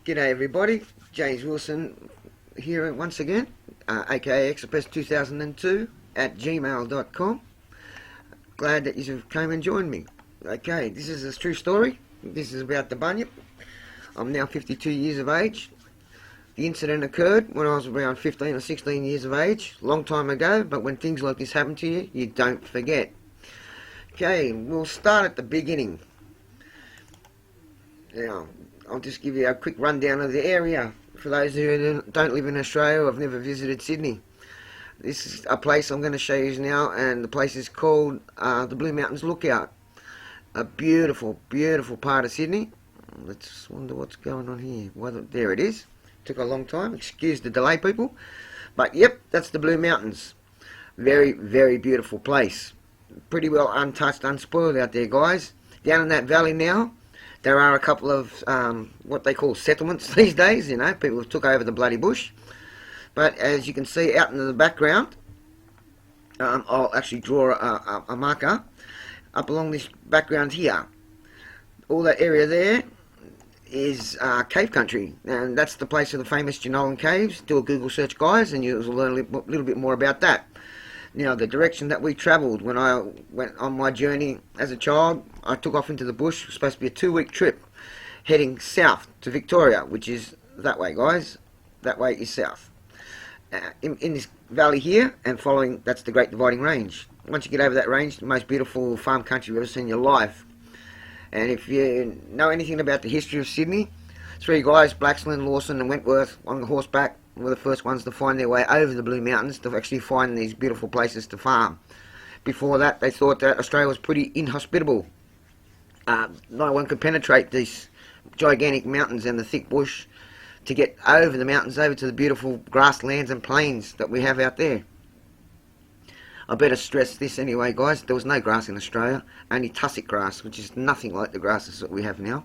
G'day everybody, James Wilson here once again, aka Express 2002 at gmail.com. Glad that you came and joined me. Okay, this is a true story. This is about the Bunyip. I'm now 52 years of age. The incident occurred when I was around 15 or 16 years of age, long time ago, but when things like this happen to you, you don't forget. Okay, we'll start at the beginning. Now, I'll just give you a quick rundown of the area for those who don't live in Australia or have never visited Sydney. This is a place I'm going to show you now, and the place is called the Blue Mountains Lookout. A beautiful, beautiful part of Sydney. Let's wonder what's going on here. Well, there it is. Took a long time. Excuse the delay, people. But yep, that's the Blue Mountains. Very, very beautiful place. Pretty well untouched, unspoiled out there, guys. Down in that valley now, there are a couple of what they call settlements these days. You know, people have took over the bloody bush. But as you can see out in the background, I'll actually draw a marker up along this background here. All that area there is cave country, and that's the place of the famous Jenolan Caves. Do a Google search, guys, and you'll learn a little bit more about that. Now, the direction that we travelled when I went on my journey as a child, I took off into the bush. It was supposed to be a 2-week trip, heading south to Victoria, which is that way, guys. That way is south. In this valley here, and following, that's the Great Dividing Range. Once you get over that range, the most beautiful farm country you've ever seen in your life. And if you know anything about the history of Sydney, 3 guys, Blaxland, Lawson and Wentworth, on the horseback, were the first ones to find their way over the Blue Mountains to actually find these beautiful places to farm. Before that, they thought that Australia was pretty inhospitable. No one could penetrate these gigantic mountains and the thick bush to get over the mountains, over to the beautiful grasslands and plains that we have out there. I better stress this anyway, guys. There was no grass in Australia, only tussock grass, which is nothing like the grasses that we have now.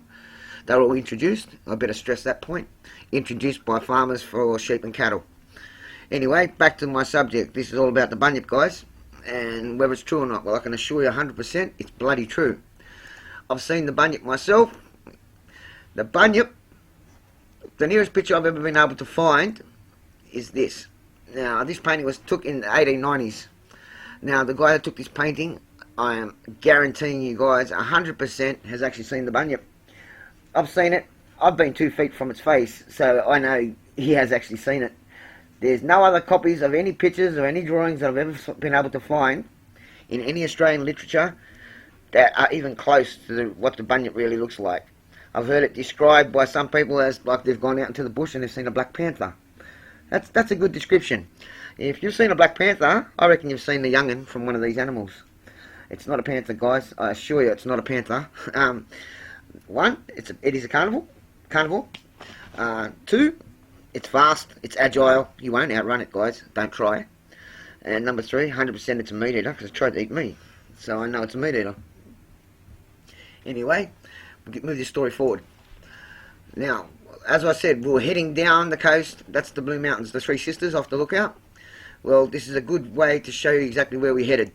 They were all introduced. I better stress that point. Introduced by farmers for sheep and cattle. Anyway, back to my subject. This is all about the Bunyip, guys. And whether it's true or not, well, I can assure you 100% it's bloody true. I've seen the Bunyip myself. The Bunyip, the nearest picture I've ever been able to find is this. Now, this painting was took in the 1890s. Now, the guy that took this painting, I am guaranteeing you guys 100% has actually seen the Bunyip. I've seen it. I've been 2 feet from its face, so I know he has actually seen it. There's no other copies of any pictures or any drawings that I've ever been able to find in any Australian literature that are even close to what the Bunyip really looks like. I've heard it described by some people as like they've gone out into the bush and they've seen a black panther. That's a good description. If you've seen a black panther, I reckon you've seen the young'un from one of these animals. It's not a panther, guys. I assure you, it's not a panther. One, it is a carnivore. 2, it's fast, it's agile. You won't outrun it, guys. Don't try. And number 3, 100% it's a meat eater, because it tried to eat me. So I know it's a meat eater. Anyway, we'll move this story forward. Now, as I said, we were heading down the coast. That's the Blue Mountains, the 3 sisters off the lookout. Well, this is a good way to show you exactly where we headed.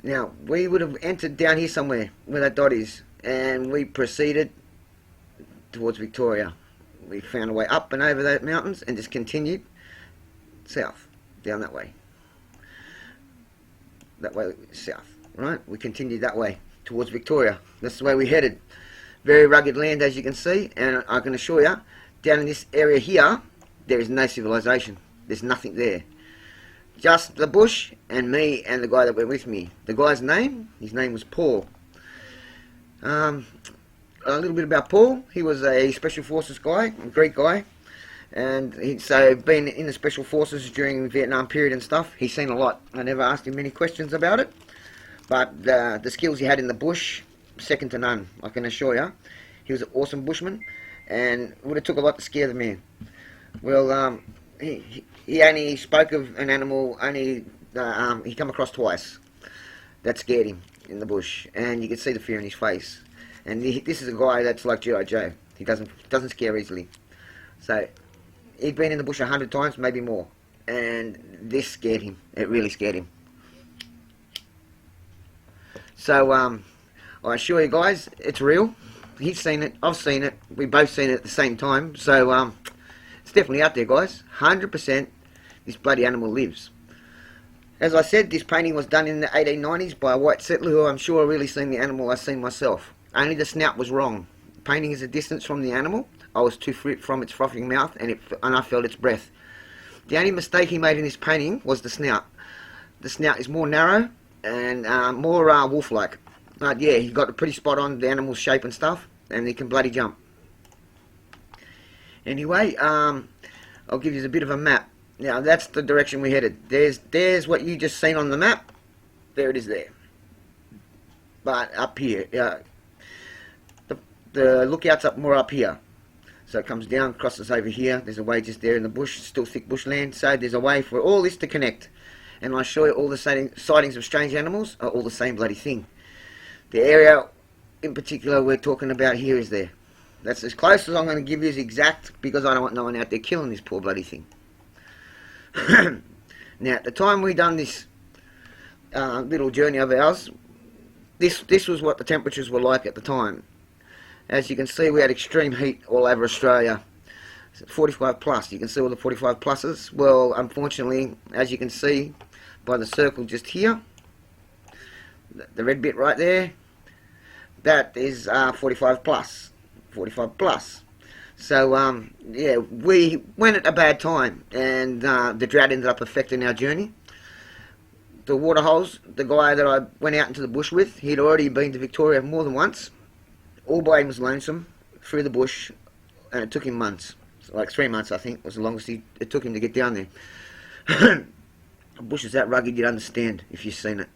Now, we would have entered down here somewhere, where that dot is, and we proceeded towards Victoria. We found a way up and over those mountains and just continued south, down that way. That way, south, right? We continued that way towards Victoria. That's the way we headed. Very rugged land, as you can see, and I can assure you, down in this area here, there is no civilization. There's nothing there. Just the bush and me and the guy that went with me. The guy's name, his name was Paul. A little bit about Paul. He was a Special Forces guy, a Greek guy, and he'd been in the Special Forces during the Vietnam period and stuff. He's seen a lot. I never asked him many questions about it, but the skills he had in the bush, second to none, I can assure you. He was an awesome bushman, and it would have took a lot to scare the man. Well, he only spoke of an animal, he come across twice. That scared him in the bush, and you could see the fear in his face. And this is a guy that's like G.I. Joe. He doesn't scare easily. So he'd been in the bush 100 times, maybe more, and this scared him. It really scared him. So I assure you guys, it's real. He's seen it, I've seen it, we both seen it at the same time. So it's definitely out there, guys. 100% this bloody animal lives. As I said, this painting was done in the 1890s by a white settler who I'm sure really seen the animal I've seen myself. Only the snout was wrong. Painting is a distance from the animal. I was 2 feet from its frothing mouth, and I felt its breath. The only mistake he made in this painting was the snout. The snout is more narrow and more wolf-like. But yeah, he got it pretty spot on, the animal's shape and stuff, and he can bloody jump. Anyway, I'll give you a bit of a map. Now, that's the direction we headed. There's what you just seen on the map. There it is there. But up here, the lookout's up more up here. So it comes down, crosses over here. There's a way just there in the bush, still thick bushland. So there's a way for all this to connect. And I assure you, all the sightings of strange animals are all the same bloody thing. The area in particular we're talking about here is there. That's as close as I'm going to give you is exact, because I don't want no one out there killing this poor bloody thing. Now, at the time we done this little journey of ours, this was what the temperatures were like at the time. As you can see, we had extreme heat all over Australia. 45 plus. You can see all the 45 pluses. Well, unfortunately, as you can see by the circle just here, the red bit right there, that is 45 plus. 45 plus. So, yeah, we went at a bad time, and the drought ended up affecting our journey. The waterholes, the guy that I went out into the bush with, he'd already been to Victoria more than once, all by him was lonesome, through the bush, and it took him months. Like 3 months, I think, was the longest it took him to get down there. The bush is that rugged, you'd understand if you've seen it.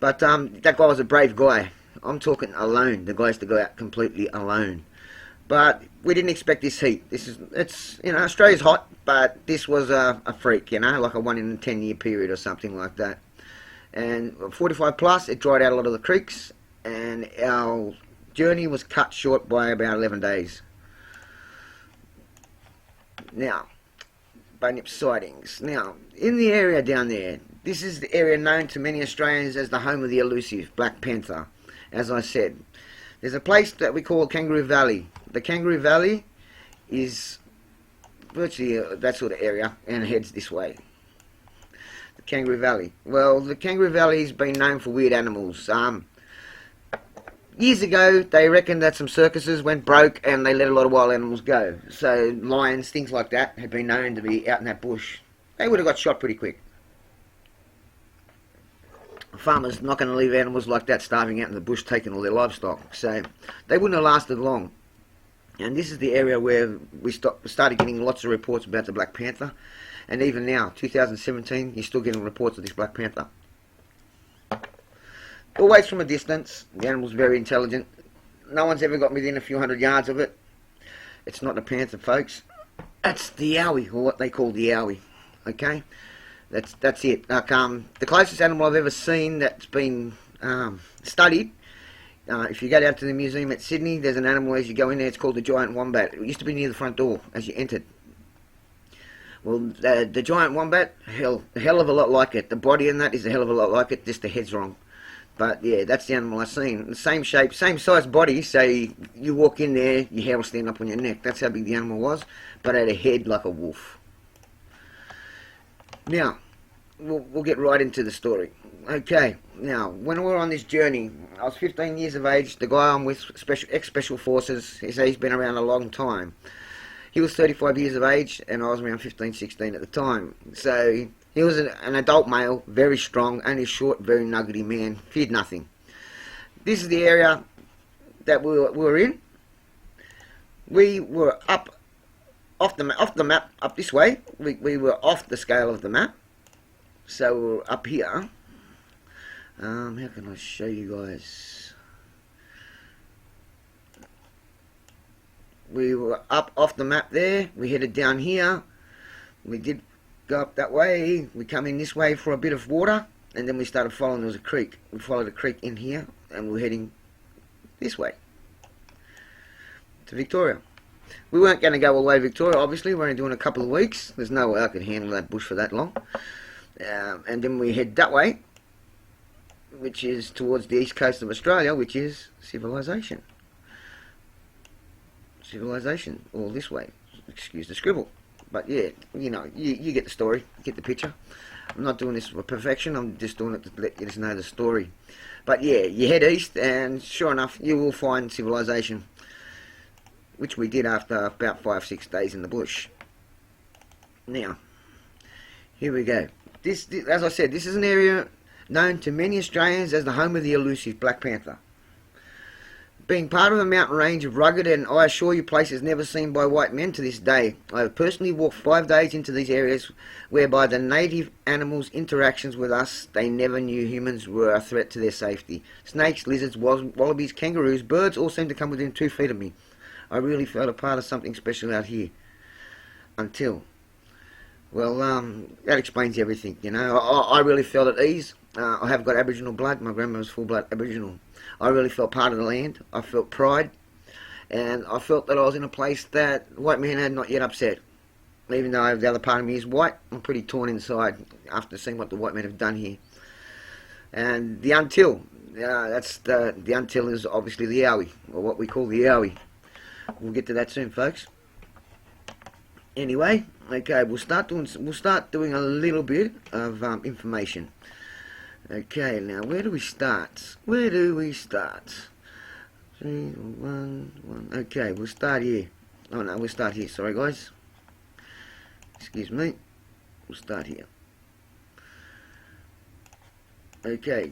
But that guy was a brave guy. I'm talking alone. The guy has to go out completely alone. But we didn't expect this heat. It's you know, Australia's hot, but this was a freak, you know, like a 1 in 10 year period or something like that. And 45 plus, it dried out a lot of the creeks, and our journey was cut short by about 11 days. Now, Bunyip sightings. Now, in the area down there, this is the area known to many Australians as the home of the elusive Black Panther. As I said, there's a place that we call Kangaroo Valley. The Kangaroo Valley is virtually that sort of area and heads this way. The Kangaroo Valley. Well, the Kangaroo Valley's been known for weird animals. Years ago, they reckoned that some circuses went broke and they let a lot of wild animals go. So lions, things like that, had been known to be out in that bush. They would have got shot pretty quick. Farmers not going to leave animals like that starving out in the bush taking all their livestock. So they wouldn't have lasted long. And this is the area where we started getting lots of reports about the Black Panther. And even now, 2017, you're still getting reports of this Black Panther. Always from a distance. The animal's very intelligent. No one's ever got within a few hundred yards of it. It's not a panther, folks. That's the yowie, or what they call the yowie. Okay? That's it. Like, the closest animal I've ever seen that's been studied, if you go down to the museum at Sydney, there's an animal as you go in there, it's called the giant wombat. It used to be near the front door as you entered. Well, the giant wombat, a hell of a lot like it. The body in that is a hell of a lot like it, just the head's wrong. But yeah, that's the animal I've seen. The same shape, same size body, so you walk in there, your hair will stand up on your neck. That's how big the animal was, but it had a head like a wolf. Now, we'll get right into the story. Okay, now, when we were on this journey, I was 15 years of age. The guy I'm with, ex-special forces, he's been around a long time. He was 35 years of age, and I was around 15, 16 at the time. So, he was an adult male, very strong, only short, very nuggety man, feared nothing. This is the area that we were in. We were off the map, up this way. We were off the scale of the map. So we were up here. How can I show you guys? We were up off the map there. We headed down here. We did go up that way. We come in this way for a bit of water, and then we started following. There was a creek. We followed a creek in here, and we were heading this way to Victoria. We weren't going to go all the way to Victoria, obviously. We're only doing a couple of weeks. There's no way I could handle that bush for that long. And then we head that way, which is towards the east coast of Australia, which is civilization. civilization, or this way. Excuse the scribble. But yeah, you know, you get the story, you get the picture. I'm not doing this for perfection, I'm just doing it to let you just know the story. But yeah, you head east, and sure enough, you will find civilization, which we did after about 5-6 days in the bush. Now, here we go. This, as I said, this is an area known to many Australians as the home of the elusive black panther. Being part of a mountain range of rugged and, I assure you, places never seen by white men to this day, I have personally walked 5 days into these areas whereby the native animals' interactions with us, they never knew humans were a threat to their safety. Snakes, lizards, wallabies, kangaroos, birds all seemed to come within 2 feet of me. I really felt a part of something special out here. Until, well, that explains everything, you know. I really felt at ease. I have got Aboriginal blood. My grandma was full-blood Aboriginal. I really felt part of the land. I felt pride. And I felt that I was in a place that white men had not yet upset. Even though the other part of me is white, I'm pretty torn inside after seeing what the white men have done here. And the until. The until is obviously the owie, or what we call the owie. We'll get to that soon, folks. Anyway, okay, we'll start doing a little bit of information. Okay, now where do we start? Where do we start? 3, 1, 1. Okay, we'll start here. Oh no, we'll start here. Sorry, guys. Excuse me. We'll start here. Okay.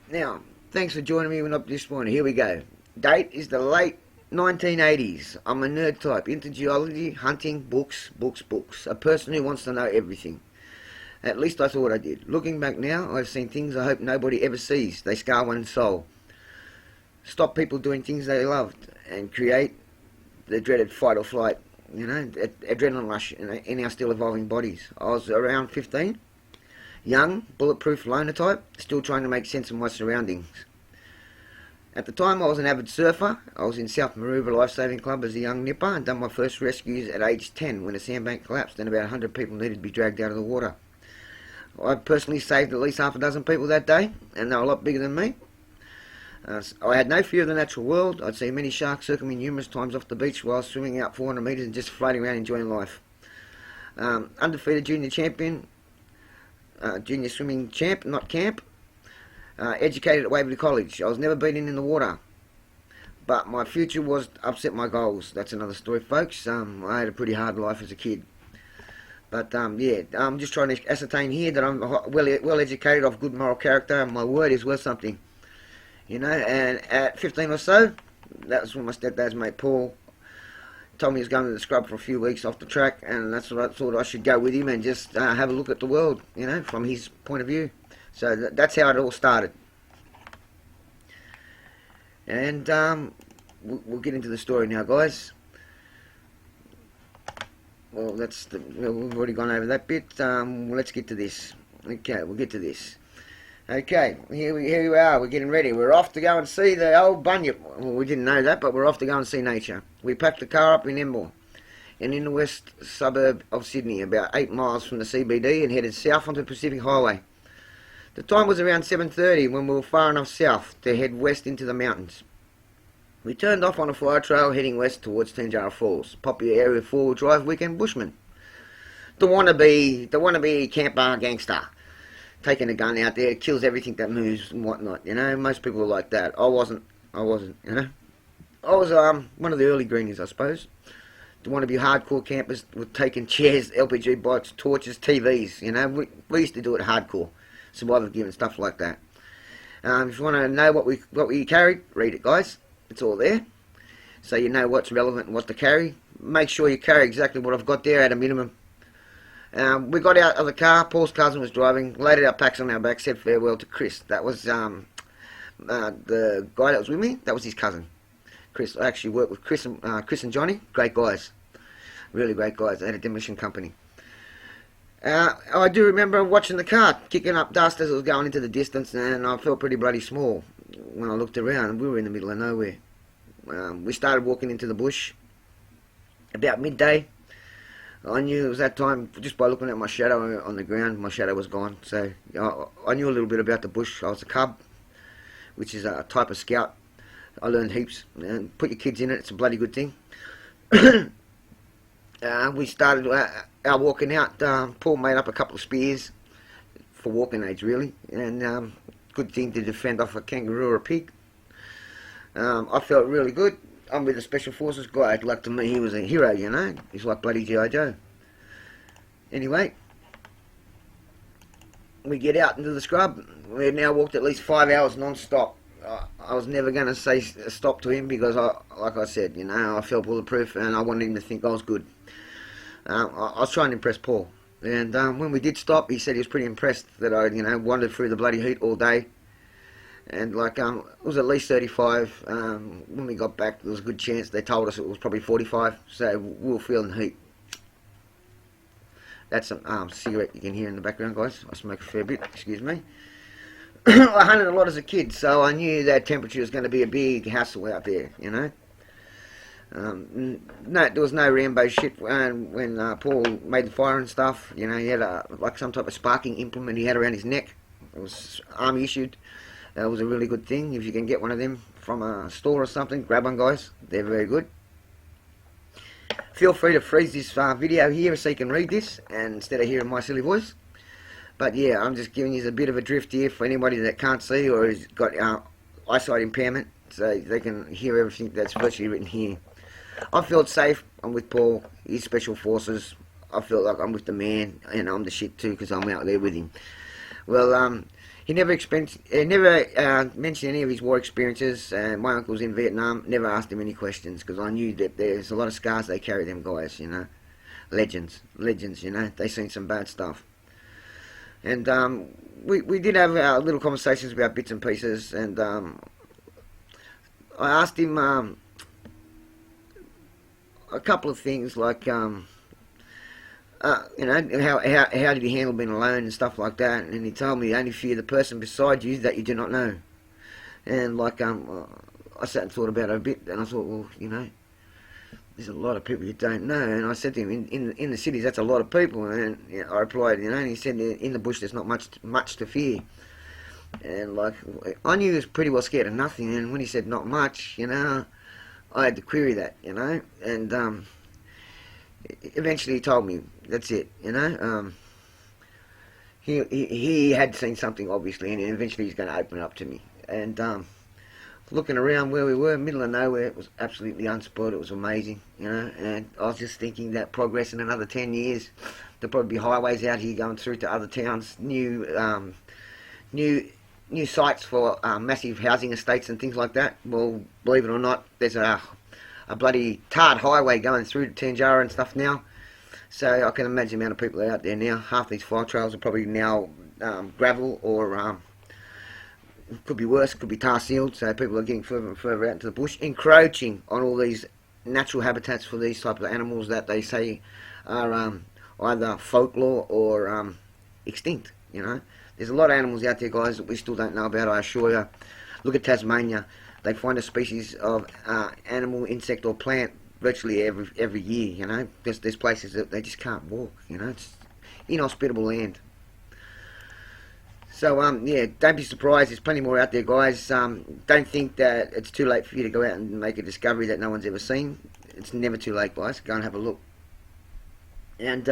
Now, thanks for joining me up this morning. Here we go. Date is the late 1980s. I'm a nerd type, into geology, hunting, books. A person who wants to know everything. At least I thought I did. Looking back now, I've seen things I hope nobody ever sees. They scar one's soul. Stop people doing things they loved and create the dreaded fight or flight, you know, adrenaline rush in our still evolving bodies. I was around 15, young, bulletproof loner type, still trying to make sense of my surroundings. At the time, I was an avid surfer. I was in South Maroubra Lifesaving Club as a young nipper and done my first rescues at age 10 when a sandbank collapsed and about 100 people needed to be dragged out of the water. I personally saved at least half a dozen people that day, and they were a lot bigger than me. I had no fear of the natural world. I'd seen many sharks circle me numerous times off the beach while swimming out 400 metres and just floating around enjoying life. Undefeated junior champion, junior swimming champ, not camp. Educated at Waverley College. I was never beaten in the water, but my future was upset my goals. That's another story, folks. I had a pretty hard life as a kid. But yeah, I'm just trying to ascertain here that I'm well educated, of good moral character, and my word is worth something. You know, and at 15 or so, that was when my stepdad's mate Paul told me he was going to the scrub for a few weeks off the track, and that's what I thought I should go with him and just have a look at the world, you know, from his point of view. So that's how it all started. And we'll get into the story now, guys. Well, we've already gone over that bit. Let's get to this. Okay, we'll get to this. Okay, here we are. We're getting ready. We're off to go and see the old Bunyip. Well, we didn't know that, but we're off to go and see nature. We packed the car up in Embor, and in the west suburb of Sydney, about 8 miles from the CBD, and headed south onto the Pacific Highway. The time was around 7:30 when we were far enough south to head west into the mountains. We turned off on a fire trail heading west towards Tanjara Falls, popular area for four-wheel drive weekend bushmen. The wannabe camper gangster, taking a gun out there, kills everything that moves and whatnot, you know. Most people are like that. I wasn't, you know. I was one of the early greenies, I suppose. The wannabe hardcore campers were taking chairs, LPG bikes, torches, TVs, you know. We used to do it hardcore, survival gear and stuff like that. If you want to know what we carried, read it, guys. It's all there, so you know what's relevant and what to carry. Make sure you carry exactly what I've got there at a minimum. We got out of the car. Paul's cousin was driving. Loaded our packs on our back. Said farewell to Chris. That was the guy that was with me. That was his cousin, Chris. I actually worked with Chris and Johnny. Great guys, really great guys. They had a demolition company. I do remember watching the car kicking up dust as it was going into the distance, and I felt pretty bloody small when I looked around. We were in the middle of nowhere. We started walking into the bush. About midday, I knew it was that time just by looking at my shadow on the ground. My shadow was gone, so I knew a little bit about the bush. I was a cub, which is a type of scout, I learned heaps. And put your kids in it, it's a bloody good thing. We started our walking out. Paul made up a couple of spears for walking aids, really, and good thing to defend off a kangaroo or a pig. I felt really good. I'm with the Special Forces guy. Like, to me, he was a hero, you know. He's like bloody G.I. Joe. Anyway, we get out into the scrub. We've now walked at least 5 hours non-stop. I was never going to say stop to him because, like I said, you know, I felt bulletproof and I wanted him to think I was good. I was trying to impress Paul. And when we did stop, he said he was pretty impressed that I, you know, wandered through the bloody heat all day. And like, it was at least 35. When we got back, there was a good chance. They told us it was probably 45. So we were feeling the heat. That's a cigarette you can hear in the background, guys. I smoke a fair bit, excuse me. I hunted a lot as a kid, so I knew that temperature was going to be a big hassle out there, you know. No, there was no Rambo shit when Paul made the fire and stuff. You know, he had like some type of sparking implement he had around his neck. It was army issued. That was a really good thing. If you can get one of them from a store or something, grab one, guys. They're very good. Feel free to freeze this video here so you can read this and instead of hearing my silly voice. But yeah, I'm just giving you a bit of a drift here for anybody that can't see or has got eyesight impairment, so they can hear everything that's virtually written here. I felt safe. I'm with Paul. He's Special Forces. I felt like I'm with the man, and I'm the shit too because I'm out there with him. Well, he never mentioned any of his war experiences, and my uncle's in Vietnam. Never asked him any questions because I knew that there's a lot of scars they carry, them guys, you know. Legends, you know. They seen some bad stuff. And we did have our little conversations about bits and pieces, and I asked him a couple of things like, you know, how did he handle being alone and stuff like that, and he told me only fear the person beside you that you do not know. And like, I sat and thought about it a bit, and I thought, well, you know, there's a lot of people you don't know. And I said to him, in the cities, that's a lot of people. And you know, I replied, you know, and he said, in the bush, there's not much to fear. And like, I knew he was pretty well scared of nothing. And when he said not much, you know, I had to query that, you know. And eventually he told me, that's it, you know. He had seen something, obviously, and eventually he's going to open it up to me. And looking around where we were, middle of nowhere, it was absolutely unspoiled. It was amazing, you know. And I was just thinking that progress in another 10 years, there'll probably be highways out here going through to other towns, new sites for massive housing estates and things like that. Well, believe it or not, there's a bloody tarred highway going through to Tanjara and stuff now. So I can imagine the amount of people out there now. Half these fire trails are probably now gravel or could be worse, could be tar sealed, so people are getting further and further out into the bush, encroaching on all these natural habitats for these types of animals that they say are either folklore or extinct, you know. There's a lot of animals out there, guys, that we still don't know about, I assure you. Look at Tasmania. They find a species of animal, insect or plant virtually every year, you know. There's places that they just can't walk, you know. It's inhospitable land. So, yeah, don't be surprised. There's plenty more out there, guys. Don't think that it's too late for you to go out and make a discovery that no one's ever seen. It's never too late, guys. Go and have a look. And,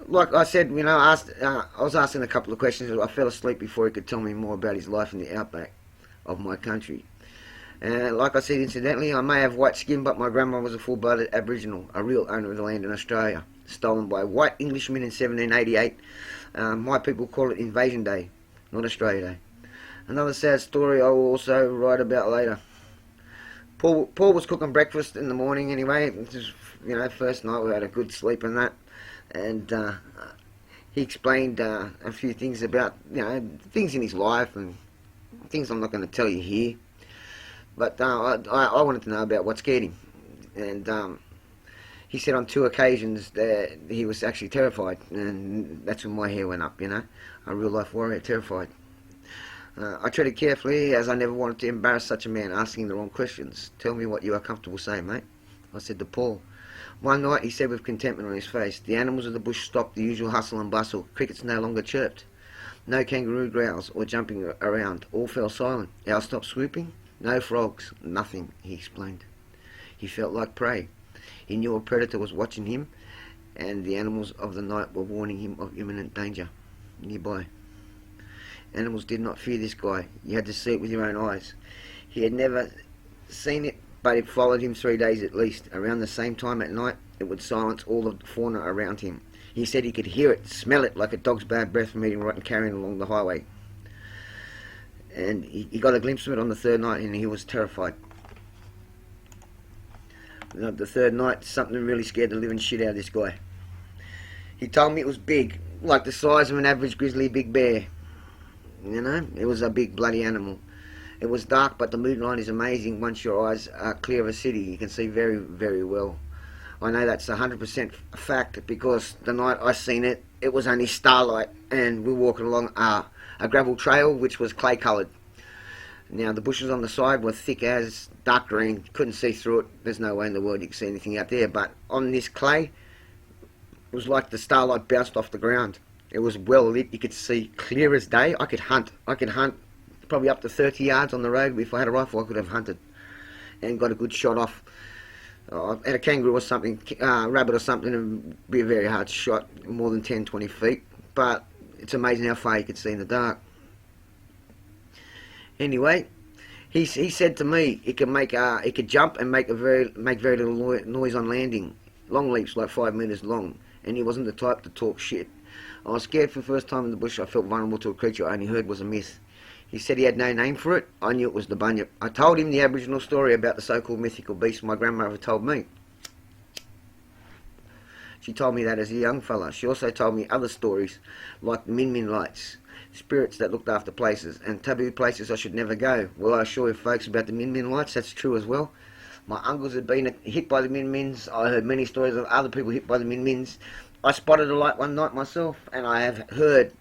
like I said, you know, I was asking a couple of questions. I fell asleep before he could tell me more about his life in the outback of my country. And like I said, incidentally, I may have white skin, but my grandma was a full-blooded Aboriginal, a real owner of the land in Australia, stolen by white Englishmen in 1788. My people call it Invasion Day, not Australia Day. Another sad story I will also write about later. Paul was cooking breakfast in the morning anyway. Just, you know, first night we had a good sleep and that. And he explained a few things about, you know, things in his life and things I'm not going to tell you here. But I wanted to know about what scared him. And he said on 2 occasions that he was actually terrified. And that's when my hair went up, you know. A real-life warrior, terrified. I treaded carefully as I never wanted to embarrass such a man asking the wrong questions. Tell me what you are comfortable saying, mate. I said to Paul. One night he said with contentment on his face, the animals of the bush stopped the usual hustle and bustle. Crickets no longer chirped. No kangaroo growls or jumping around. All fell silent. Owls stopped swooping. No frogs, nothing, he explained. He felt like prey. He knew a predator was watching him, and the animals of the night were warning him of imminent danger nearby. Animals did not fear this guy. You had to see it with your own eyes. He had never seen it, but it followed him 3 days at least. Around the same time at night, it would silence all the fauna around him. He said he could hear it, smell it, like a dog's bad breath from eating rotten carrion along the highway. And he got a glimpse of it on the third night, and he was terrified. The third night, something really scared the living shit out of this guy. He told me it was big, like the size of an average grizzly big bear. You know, it was a big bloody animal. It was dark, but the moonlight is amazing. Once your eyes are clear of a city, you can see very, very well. I know that's 100% fact, because the night I seen it, it was only starlight, and we were walking along a gravel trail which was clay coloured. Now the bushes on the side were thick as dark green, couldn't see through it. There's no way in the world you could see anything out there, but on this clay, it was like the starlight bounced off the ground. It was well lit, you could see clear as day. I could hunt probably up to 30 yards on the road. If I had a rifle, I could have hunted and got a good shot off. At a kangaroo or something, rabbit or something, it would be a very hard shot, more than 10, 20 feet. But it's amazing how far you could see in the dark. Anyway, he said to me it could jump and make very little noise on landing. Long leaps, like 5 meters long. And he wasn't the type to talk shit. I was scared for the first time in the bush. I felt vulnerable to a creature I only heard was a myth. He said he had no name for it. I knew it was the Bunyip. I told him the Aboriginal story about the so-called mythical beast my grandmother told me. She told me that as a young fella. She also told me other stories, like the Min Min lights, spirits that looked after places, and taboo places I should never go. Well, I assure you folks about the Min Min lights, that's true as well. My uncles had been hit by the Min Mins. I heard many stories of other people hit by the Min Mins. I spotted a light one night myself, and I have heard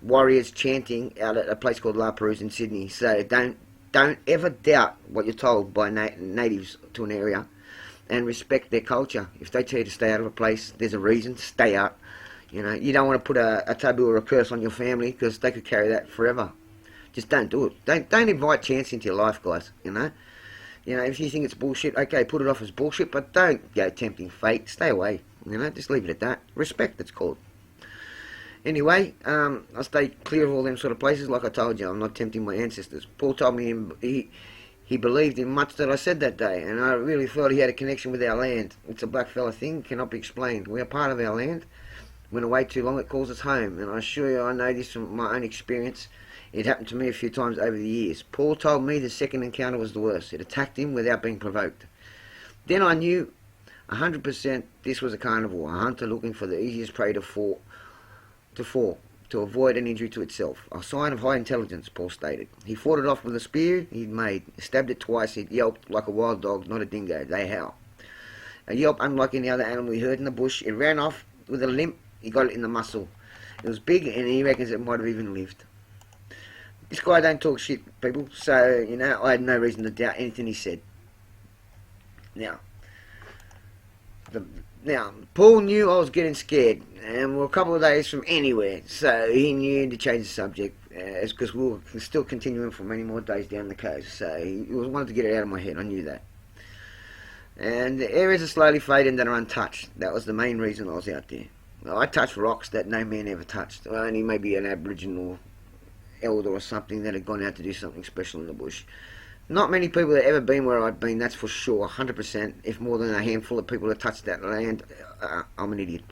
warriors chanting out at a place called La Perouse in Sydney. So don't ever doubt what you're told by natives to an area, and respect their culture. If they tell you to stay out of a place, there's a reason. Stay out. You know, you don't want to put a taboo or a curse on your family, because they could carry that forever. Just don't do it. Don't invite chance into your life, guys. You know, if you think it's bullshit, okay, put it off as bullshit, but don't go tempting fate. Stay away. You know, just leave it at that. Respect, it's called. Anyway, I stay clear of all them sort of places. Like I told you, I'm not tempting my ancestors. Paul told me he believed in much that I said that day, and I really felt he had a connection with our land. It's a blackfella thing, cannot be explained. We are part of our land. Went away too long, it calls us home, and I assure you I know this from my own experience. It happened to me a few times over the years. Paul told me the second encounter was the worst. It attacked him without being provoked. Then I knew 100% this was a carnivore, a hunter looking for the easiest prey to fall, to avoid an injury to itself. A sign of high intelligence, Paul stated. He fought it off with a spear he'd made, stabbed it twice, it yelped like a wild dog, not a dingo. They howl. A yelp unlike any other animal he heard in the bush. It ran off with a limp. He got it in the muscle. It was big, and he reckons it might have even lived. This guy don't talk shit, people, so, I had no reason to doubt anything he said. Now, Paul knew I was getting scared, and we're a couple of days from anywhere, so he knew to change the subject, because we were still continuing for many more days down the coast, so he wanted to get it out of my head. I knew that. And the areas are slowly fading that are untouched. That was the main reason I was out there. I touched rocks that no man ever touched, only maybe an Aboriginal elder or something that had gone out to do something special in the bush. Not many people have ever been where I've been, that's for sure, 100%. If more than a handful of people have touched that land, I'm an idiot.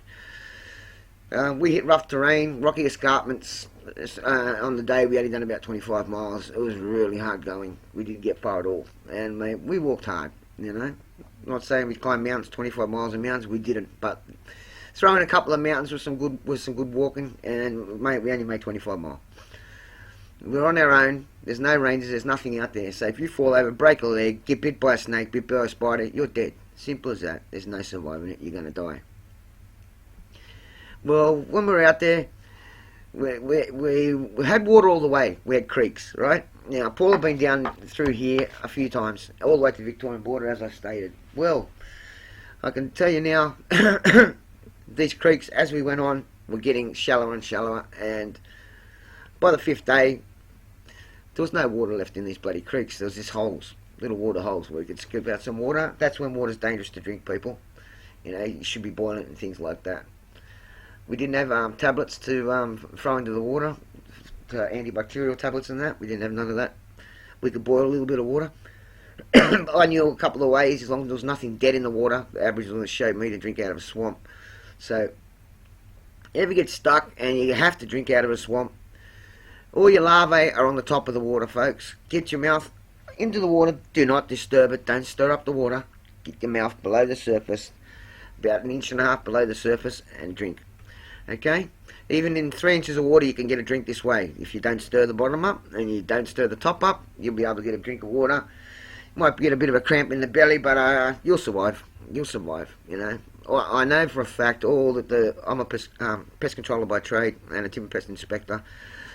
We hit rough terrain, rocky escarpments. On the day we only done about 25 miles. It was really hard going. We didn't get far at all. And we walked hard, Not saying we climbed mountains, 25 miles of mountains, we didn't. But throwing a couple of mountains with some good walking, and we only made 25 miles. We're on our own. There's no rangers. There's nothing out there. So if you fall over, break a leg, get bit by a snake, bit by a spider, you're dead. Simple as that. There's no surviving it. You're going to die. Well, when we were out there, we had water all the way. We had creeks, right? Now, Paul had been down through here a few times, all the way to the Victorian border, as I stated. Well, I can tell you now, these creeks, as we went on, were getting shallower and shallower, and by the 5th day, there was no water left in these bloody creeks. There was just holes, little water holes where you could scoop out some water. That's when water's dangerous to drink, people. You know, you should be boiling it and things like that. We didn't have tablets to throw into the water, antibacterial tablets and that. We didn't have none of that. We could boil a little bit of water. I knew a couple of ways, as long as there was nothing dead in the water. The Aboriginals showed me to drink out of a swamp. So, if you get stuck and you have to drink out of a swamp, all your larvae are on the top of the water, folks. Get your mouth into the water. Do not disturb it. Don't stir up the water. Get your mouth below the surface, about 1.5 inches below the surface, and drink. Okay? Even in 3 inches of water, you can get a drink this way. If you don't stir the bottom up and you don't stir the top up, you'll be able to get a drink of water. You might get a bit of a cramp in the belly, but you'll survive. You'll survive, you know. I know for a fact I'm a pest controller by trade and a timber pest inspector,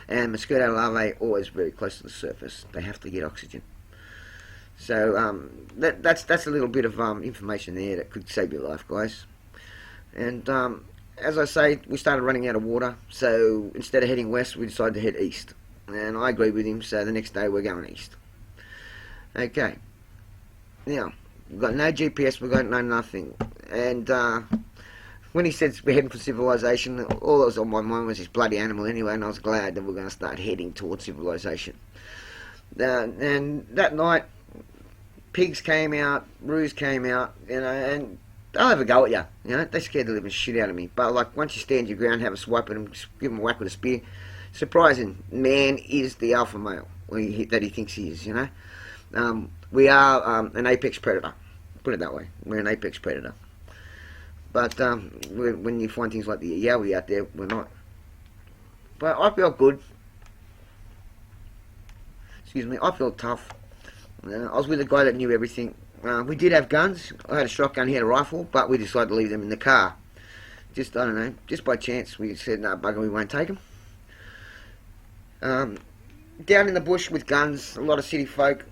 and mosquito larvae are always very close to the surface. They have to get oxygen. So that's a little bit of information there that could save your life, guys. And as I say, we started running out of water, so instead of heading west, we decided to head east. And I agreed with him, so the next day we're going east. Okay. Now, we've got no GPS, we've got no nothing. And when he said we're heading for civilization, all that was on my mind was this bloody animal anyway, and I was glad that we're going to start heading towards civilization. And that night, pigs came out, roos came out, you know, and they'll have a go at you, you know. They scared the living shit out of me. But like, once you stand your ground, have a swipe at them, give them a whack with a spear. Surprising, man is the alpha male that he thinks he is, you know. We are an apex predator. Put it that way. We're an apex predator. But when you find things like the yowie out there, we're not. But I felt good. Excuse me. I felt tough. I was with a guy that knew everything. We did have guns. I had a shotgun, he had a rifle, but we decided to leave them in the car. Just, I don't know, just by chance, we said, no, bugger, we won't take them. Down in the bush with guns, a lot of city folk,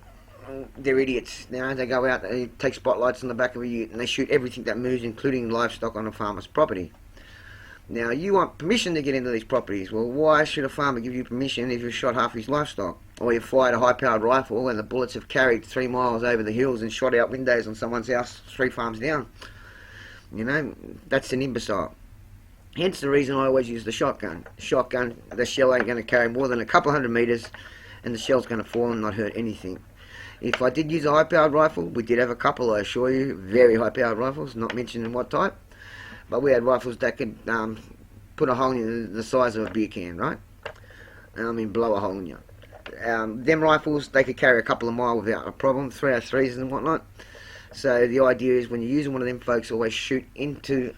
they're idiots. You know, they go out, they take spotlights on the back of a ute, and they shoot everything that moves, including livestock on a farmer's property. Now, you want permission to get into these properties. Well, why should a farmer give you permission if you've shot half his livestock? Or you fired a high-powered rifle and the bullets have carried 3 miles over the hills and shot out windows on someone's house 3 farms down. You know, that's an imbecile. Hence the reason I always use the shotgun. Shotgun, the shell ain't going to carry more than a couple 100 metres, and the shell's going to fall and not hurt anything. If I did use a high-powered rifle, we did have a couple, I assure you, very high-powered rifles, not mentioning what type. But we had rifles that could put a hole in the size of a beer can, right? I mean, blow a hole in you. Them rifles, they could carry a couple of miles without a problem, 303s and whatnot. So the idea is when you're using one of them, folks, always shoot into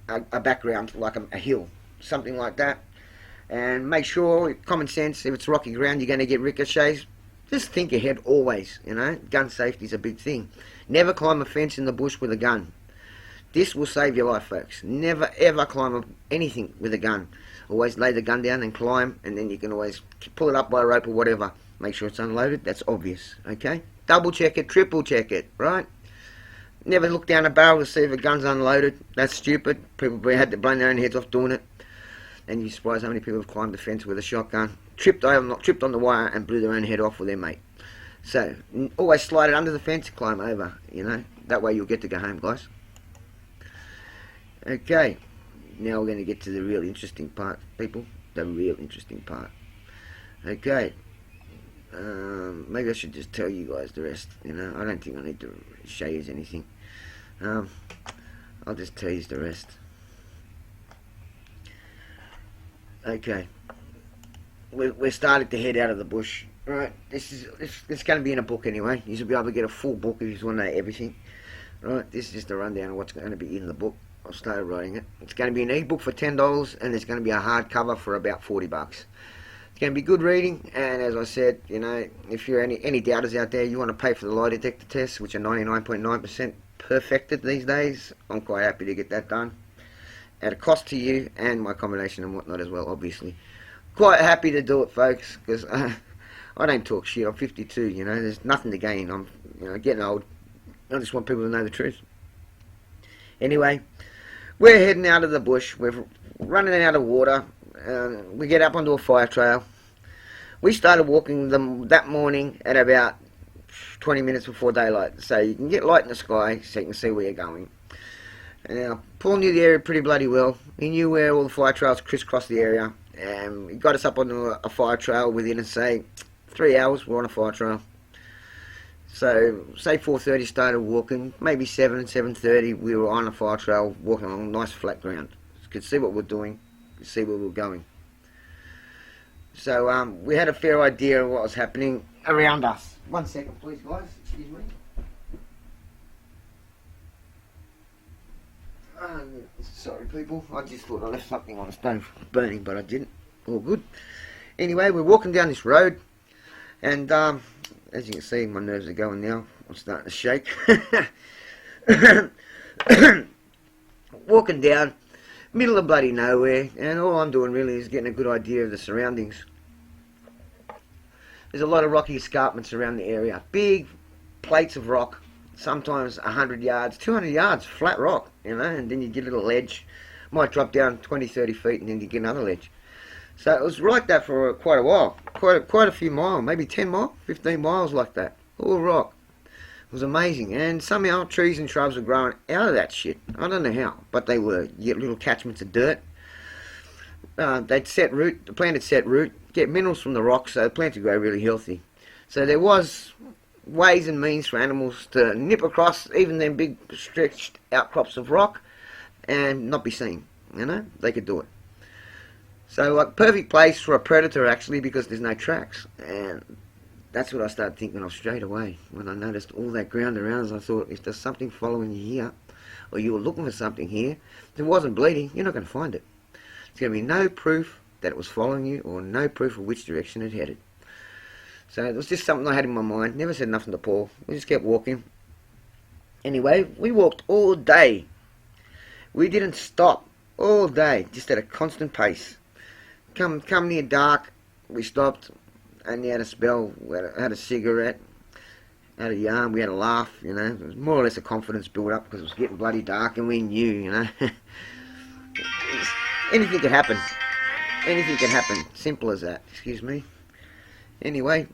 a background, like a hill, something like that. And make sure, common sense, if it's rocky ground, you're going to get ricochets. Just think ahead always, you know. Gun safety is a big thing. Never climb a fence in the bush with a gun. This will save your life, folks. Never ever climb anything with a gun. Always lay the gun down and climb, and then you can always pull it up by a rope or whatever. Make sure it's unloaded. That's obvious, okay? Double check it, triple check it, right? Never look down a barrel to see if a gun's unloaded. That's stupid. People had to blow their own heads off doing it. And you're surprised how many people have climbed the fence with a shotgun, tripped on the wire and blew their own head off with their mate. So, always slide it under the fence and climb over, you know. That way you'll get to go home, guys. Okay, now we're going to get to the real interesting part, people. The real interesting part. Okay, maybe I should just tell you guys the rest, you know. I don't think I need to show you anything. I'll just tell you the rest. Okay, we're starting to head out of the bush. Right, this is going to be in a book anyway. You'll be able to get a full book if you just want to know everything. Right, this is just a rundown of what's going to be in the book. I started writing it. It's going to be an e-book for $10, and there's going to be a hardcover for about $40. It's going to be good reading, and as I said, you know, if you're any doubters out there, you want to pay for the lie detector tests, which are 99.9% perfected these days, I'm quite happy to get that done. At a cost to you, and my accommodation and whatnot as well, obviously. Quite happy to do it, folks, because I don't talk shit. I'm 52, you know, there's nothing to gain. I'm, you know, getting old. I just want people to know the truth. Anyway, we're heading out of the bush. We're running out of water. We get up onto a fire trail. We started walking them that morning at about 20 minutes before daylight, so you can get light in the sky so you can see where you're going. Now, Paul knew the area pretty bloody well. He knew where all the fire trails crisscrossed the area, and he got us up on a fire trail within, say, 3 hours. We're on a fire trail. So, say 4:30 started walking, maybe 7:30 we were on a fire trail walking along nice flat ground. You could see what we're doing, could see where we're going. So we had a fair idea of what was happening around us. 1 second please guys, excuse me. Sorry people, I just thought I left something on the stove burning, but I didn't. All good. Anyway, we're walking down this road, and as you can see, my nerves are going now. I'm starting to shake. Walking down, middle of bloody nowhere, and all I'm doing really is getting a good idea of the surroundings. There's a lot of rocky escarpments around the area. Big plates of rock, sometimes 100 yards, 200 yards, flat rock, you know, and then you get a little ledge. Might drop down 20, 30 feet, and then you get another ledge. So it was like that for quite a while, quite a few miles, maybe 10 miles, 15 miles like that, all rock. It was amazing, and somehow trees and shrubs were growing out of that shit. I don't know how, but they were. You get little catchments of dirt. They'd set root, the plant had set root, get minerals from the rocks, so the plant would grow really healthy. So there was ways and means for animals to nip across even them big stretched outcrops of rock and not be seen, you know, they could do it. So a perfect place for a predator actually, because there's no tracks, and that's what I started thinking of straight away when I noticed all that ground around us. I thought, if there's something following you here, or you were looking for something here, if it wasn't bleeding, you're not going to find it. There's going to be no proof that it was following you, or no proof of which direction it headed. So it was just something I had in my mind. Never said nothing to Paul. We just kept walking. Anyway, we walked all day. We didn't stop all day, just at a constant pace. Come near dark, we stopped, and we had a spell. We had a cigarette, had a yarn, we had a laugh, you know. It was more or less a confidence build up because it was getting bloody dark, and we knew, you know. Anything could happen. Anything can happen. Simple as that. Excuse me. Anyway,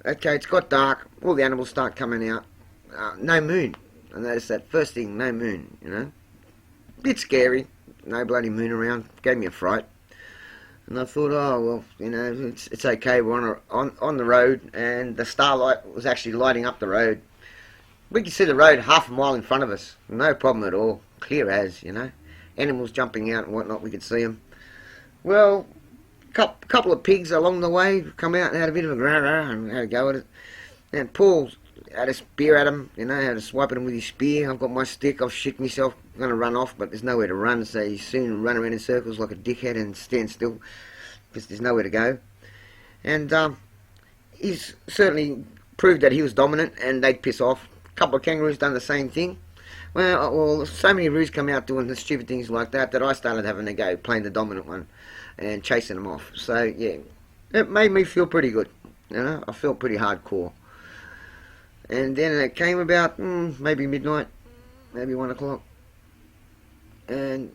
okay, it's got dark. All the animals start coming out. No moon. I noticed that first thing. No moon. You know, bit scary. No bloody moon around. Gave me a fright. And I thought, oh well, you know, it's okay. We're on the road, and the starlight was actually lighting up the road. We could see the road half a mile in front of us. No problem at all. Clear as, you know. Animals jumping out and whatnot. We could see them. Well, couple of pigs along the way come out and had a bit of a grrr and had a go at it. And Paul had a spear at him, you know, had to swipe at him with his spear. I've got my stick, I've shit myself, I'm going to run off, but there's nowhere to run, so you soon run around in circles like a dickhead and stand still, because there's nowhere to go. And he's certainly proved that he was dominant, and they'd piss off. A couple of kangaroos done the same thing. Well, so many roos come out doing the stupid things like that I started having a go, playing the dominant one and chasing them off. So yeah, it made me feel pretty good, you know. I felt pretty hardcore. And then it came about maybe midnight, maybe 1 o'clock, and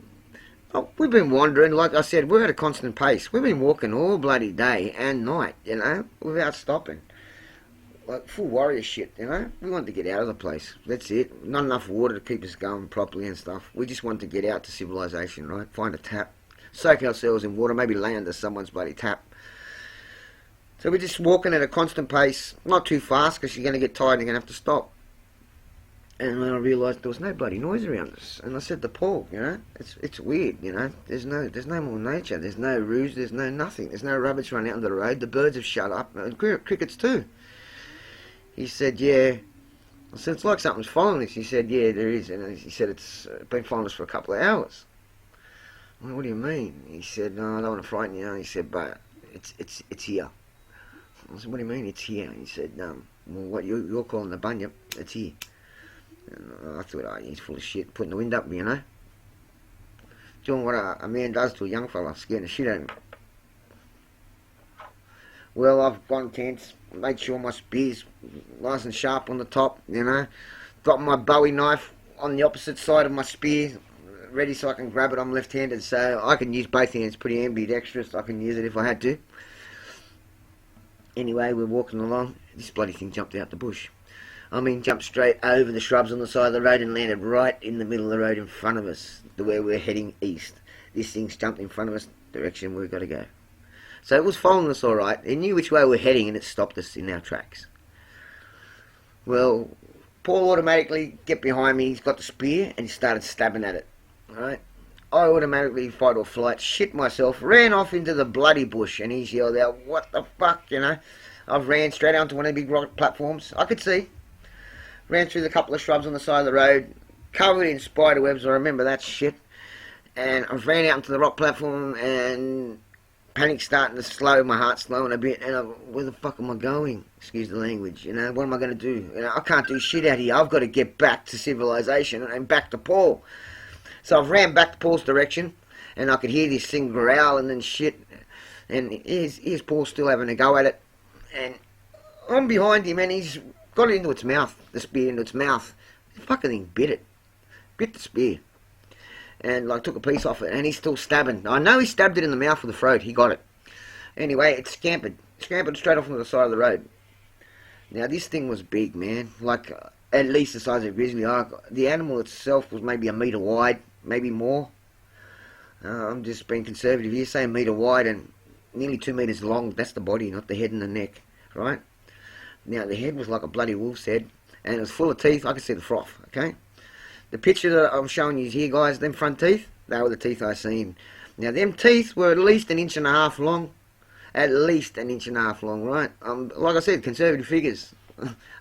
we've been wandering. Like I said, we're at a constant pace. We've been walking all bloody day and night, you know, without stopping, like full warrior shit, you know. We wanted to get out of the place. That's it. Not enough water to keep us going properly and stuff. We just wanted to get out to civilization, right? Find a tap, soak ourselves in water, maybe lay under someone's bloody tap. So we're just walking at a constant pace, not too fast because you're going to get tired and you're going to have to stop. And then I realised there was no bloody noise around us. And I said to Paul, you know, it's weird, you know. There's no more nature. There's no roos. There's no nothing. There's no rabbits running out on the road. The birds have shut up. And crickets too. He said, yeah. I said, it's like something's following us. He said, yeah, there is. And he said, it's been following us for a couple of hours. I went, what do you mean? He said, no, I don't want to frighten you. He said, but it's here. I said, what do you mean it's here? He said, well, what you're calling the bunyip, it's here. And I thought, oh, he's full of shit, putting the wind up, you know. Doing what a man does to a young fella, scaring the shit out of him. Well, I've gone tense, made sure my spear's nice and sharp on the top, you know. Got my Bowie knife on the opposite side of my spear, ready so I can grab it. I'm left-handed, so I can use both hands, pretty ambidextrous. I can use it if I had to. Anyway, we're walking along. This bloody thing jumped out the bush. I mean, jumped straight over the shrubs on the side of the road and landed right in the middle of the road in front of us, the way we're heading east. This thing's jumped in front of us, direction we've got to go. So it was following us all right. It knew which way we're heading and it stopped us in our tracks. Well, Paul automatically get behind me. He's got the spear and he started stabbing at it. All right. I automatically fight or flight, shit myself, ran off into the bloody bush, and he's yelled out, "What the fuck?" You know. I ran straight onto one of the big rock platforms. I could see. Ran through the couple of shrubs on the side of the road, covered in spider webs. I remember that shit. And I ran out into the rock platform, and panic starting to slow, my heart slowing a bit. And where the fuck am I going? Excuse the language. You know, what am I going to do? You know, I can't do shit out here. I've got to get back to civilization and back to Paul. So I've ran back to Paul's direction, and I could hear this thing growling and shit. And here's Paul still having a go at it. And I'm behind him, and he's got it into its mouth, the spear into its mouth. The fucking thing bit it. Bit the spear. And like took a piece off it, and he's still stabbing. I know he stabbed it in the mouth with the throat. He got it. Anyway, it scampered straight off onto the side of the road. Now this thing was big, man. Like at least the size of a grizzly. The animal itself was maybe a metre wide, maybe more. I'm just being conservative here, say a metre wide and nearly 2 metres long. That's the body, not the head and the neck, right? Now the head was like a bloody wolf's head, and it was full of teeth. I could see the froth, okay? The picture that I'm showing you here, guys, them front teeth, they were the teeth I seen. Now them teeth were at least 1.5 inches long. At least 1.5 inches long, right? Like I said, conservative figures.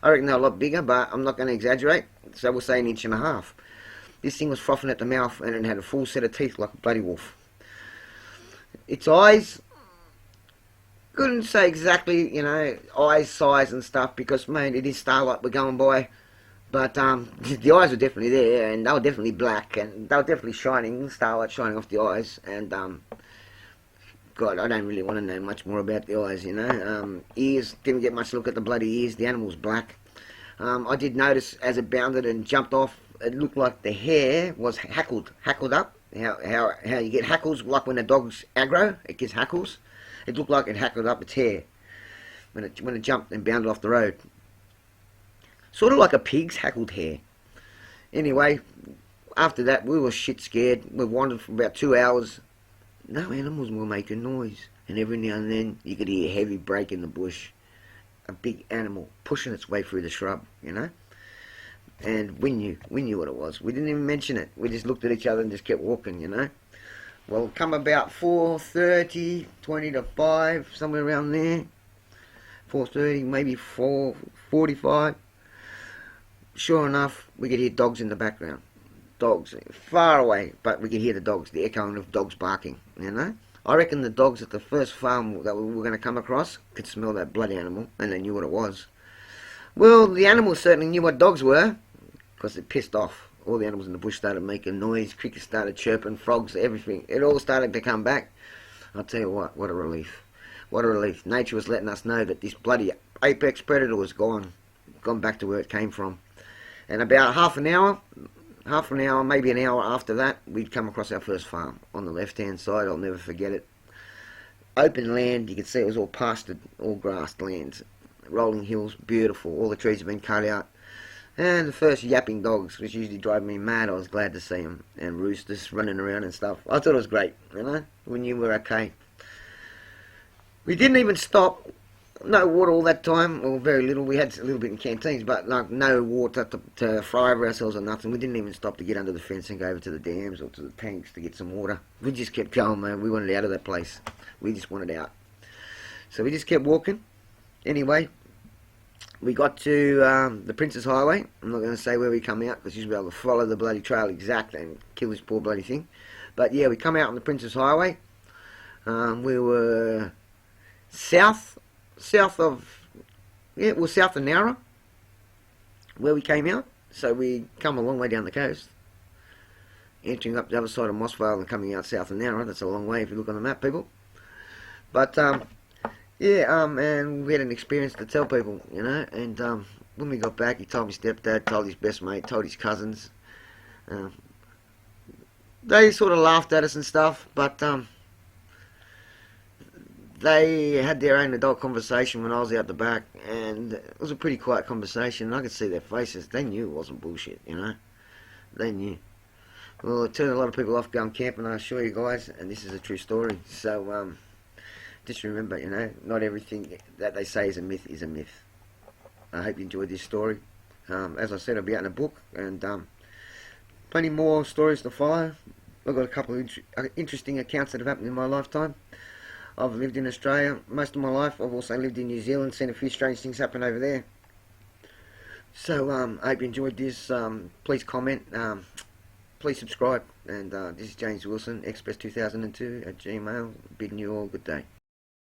I reckon they're a lot bigger, but I'm not going to exaggerate. So we'll say 1.5 inches. This thing was frothing at the mouth, and it had a full set of teeth like a bloody wolf. Its eyes, couldn't say exactly, you know, eyes size and stuff, because, man, it is starlight we're going by. But the eyes were definitely there, and they were definitely black, and they were definitely shining, starlight shining off the eyes. And God, I don't really want to know much more about the eyes, you know. Ears, didn't get much look at the bloody ears. The animal's black. I did notice as it bounded and jumped off, it looked like the hair was hackled up. How you get hackles, like when a dog's aggro, it gets hackles. It looked like it hackled up its hair when it jumped and bounded off the road. Sort of like a pig's hackled hair. Anyway, after that we were shit scared. We wandered for about 2 hours. No animals were making noise, and every now and then you could hear a heavy break in the bush. A big animal pushing its way through the shrub, you know. And we knew what it was. We didn't even mention it. We just looked at each other and just kept walking, you know. Well, come about 4:30, 20 to 5, somewhere around there. 4:30, maybe 4:45. Sure enough, we could hear dogs in the background. Dogs, far away, but we could hear the dogs, the echoing of dogs barking, you know. I reckon the dogs at the first farm that we were going to come across could smell that bloody animal, and they knew what it was. Well, the animals certainly knew what dogs were, because it pissed off. All the animals in the bush started making noise, crickets started chirping, frogs, everything. It all started to come back. I'll tell you what a relief. What a relief. Nature was letting us know that this bloody apex predator was gone back to where it came from. And about half an hour, maybe an hour after that, we'd come across our first farm on the left-hand side. I'll never forget it. Open land, you could see it was all pastured, all grassed lands. Rolling hills, beautiful. All the trees have been cut out. And the first yapping dogs, which usually drive me mad, I was glad to see them. And roosters running around and stuff. I thought it was great, you know. We knew we were okay. We didn't even stop. No water all that time, or very little. We had a little bit in canteens, but like no water to fry over ourselves or nothing. We didn't even stop to get under the fence and go over to the dams or to the tanks to get some water. We just kept going, man. We wanted out of that place. We just wanted out. So we just kept walking. Anyway, we got to the Princess Highway. I'm not going to say where we come out, because you'll be able to follow the bloody trail exactly and kill this poor bloody thing. But yeah, we come out on the Princess Highway. We were south of Nowra, where we came out. So we come a long way down the coast, entering up the other side of Mossvale and coming out south of Nowra. That's a long way if you look on the map, people. But and we had an experience to tell people, you know. And when we got back, he told my stepdad, told his best mate, told his cousins. They sort of laughed at us and stuff, but They had their own adult conversation when I was out the back, and it was a pretty quiet conversation. And I could see their faces. They knew it wasn't bullshit, you know. They knew. Well, it turned a lot of people off going camping, I assure you guys, and this is a true story. So, just remember, you know, not everything that they say is a myth is a myth. I hope you enjoyed this story. As I said, I'll be out in a book, and plenty more stories to follow. I've got a couple of interesting accounts that have happened in my lifetime. I've lived in Australia most of my life. I've also lived in New Zealand, seen a few strange things happen over there. So, I hope you enjoyed this. Please comment. Please subscribe. And this is James Wilson, Express2002 at Gmail. Bidding you all good day.